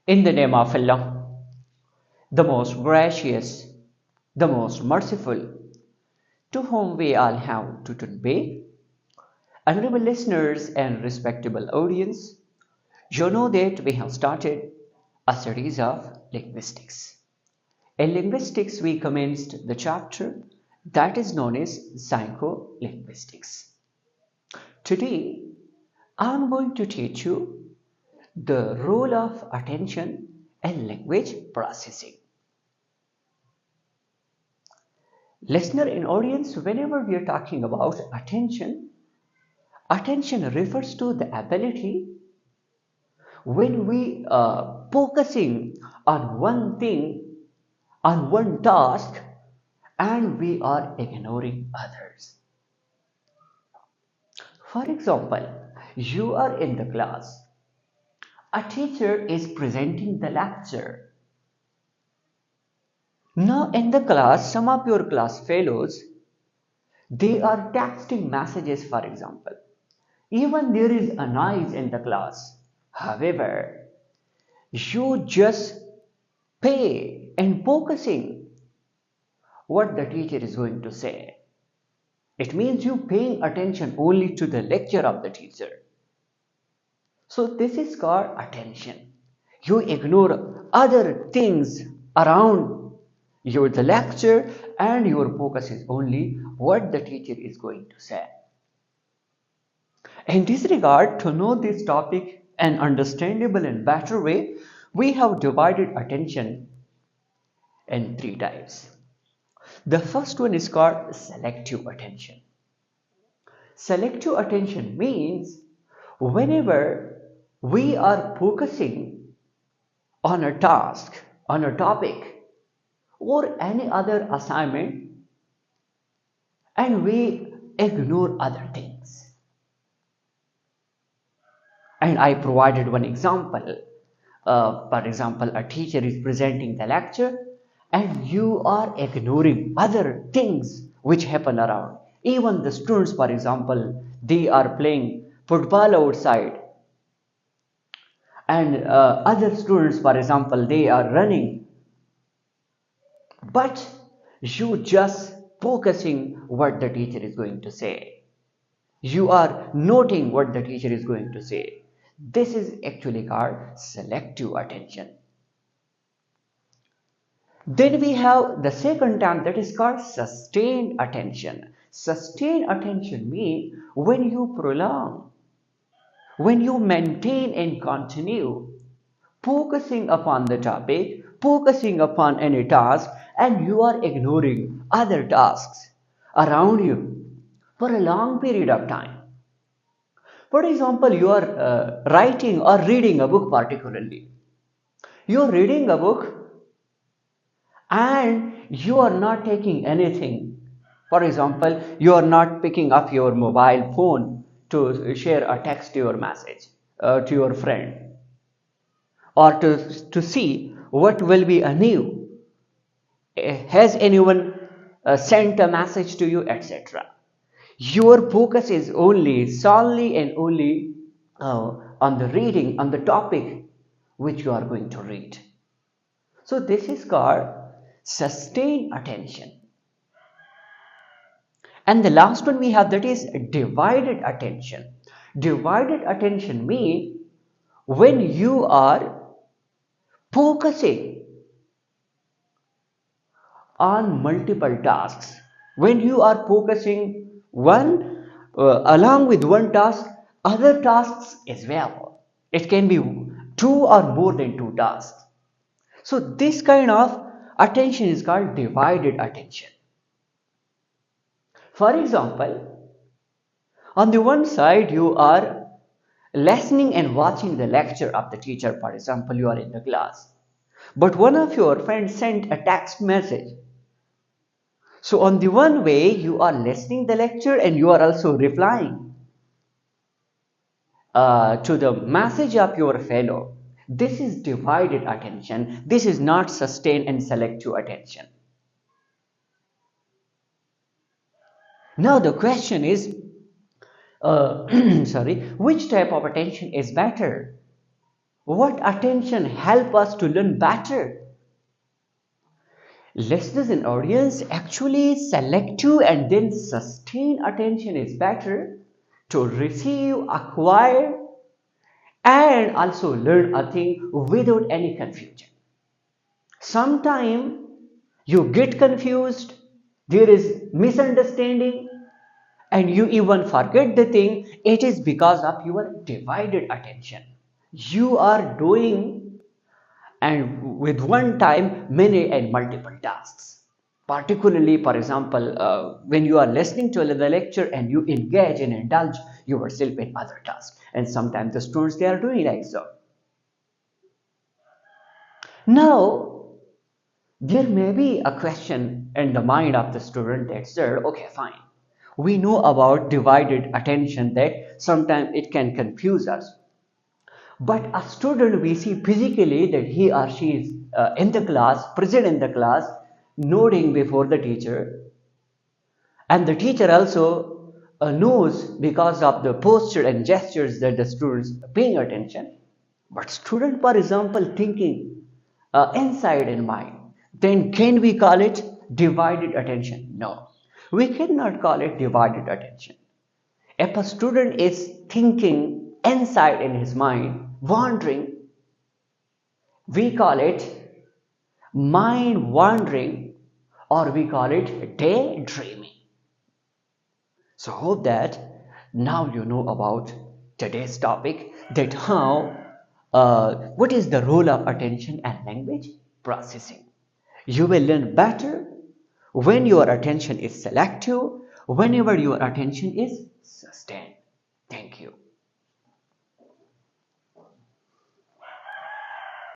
In the name of Allah, the most gracious, the most merciful, to whom we all have to obey. Honorable listeners and respectable audience, you know that we have started a series of linguistics. In linguistics, we commenced the chapter that is known as psycholinguistics. Today, I'm going to teach you the role of attention in language processing. Listener and audience, whenever we are talking about attention, attention refers to the ability when we are focusing on one thing, on one task, and we are ignoring others. For example, you are in the class. A teacher is presenting the lecture. Now in the class, some of your class fellows, they are texting messages, for example. Even there is a noise in the class. However, you just pay and focusing what the teacher is going to say. It means you paying attention only to the lecture of the teacher. So this is called attention. You ignore other things around the lecture and your focus is only what the teacher is going to say. In this regard, to know this topic an understandable and better way, we have divided attention in three types. The first one is called selective attention. Selective attention means whenever we are focusing on a task, on a topic, or any other assignment, and we ignore other things. And I provided one example. For example, a teacher is presenting the lecture and you are ignoring other things which happen around. Even the students, for example, they are playing football outside. And other students, for example, they are running. But you just focusing what the teacher is going to say. You are noting what the teacher is going to say. This is actually called selective attention. Then we have the second term that is called sustained attention. Sustained attention means when you prolong, when you maintain and continue focusing upon the topic, focusing upon any task, and you are ignoring other tasks around you for a long period of time. For example, you are writing or reading a book particularly. You are reading a book and you are not taking anything. For example, you are not picking up your mobile phone to share a text to your message to your friend or to see what will be a new. Has anyone sent a message to you, etc. Your focus is only solely and only on the reading, on the topic which you are going to read. So this is called sustained attention. And the last one we have, that is divided attention. Divided attention means when you are focusing on multiple tasks, when you are focusing along with one task, other tasks as well. It can be two or more than two tasks. So this kind of attention is called divided attention. For example, on the one side you are listening and watching the lecture of the teacher. For example, you are in the class, but one of your friends sent a text message. So on the one way you are listening the lecture and you are also replying to the message of your fellow. This is divided attention. This is not sustained and selective attention. Now the question is, which type of attention is better? What attention help us to learn better? Listeners and audience, actually selective and then sustained attention is better to receive, acquire, and also learn a thing without any confusion. Sometimes you get confused, there is misunderstanding, and you even forget the thing. It is because of your divided attention. You are doing and with one time many and multiple tasks. Particularly, for example, when you are listening to the lecture and you engage and indulge yourself in other tasks, and sometimes the students they are doing like so. Now, there may be a question in the mind of the student that, sir, okay, fine. We know about divided attention that sometimes it can confuse us. But a student, we see physically that he or she is in the class, present in the class, nodding before the teacher. And the teacher also knows because of the posture and gestures that the students are paying attention. But student, for example, thinking inside in mind, then can we call it divided attention? No, we cannot call it divided attention. If a student is thinking inside in his mind, wandering, we call it mind wandering, or we call it daydreaming. So hope that now you know about today's topic, that how what is the role of attention and language processing. You will learn better when your attention is selective, whenever your attention is sustained. Thank you.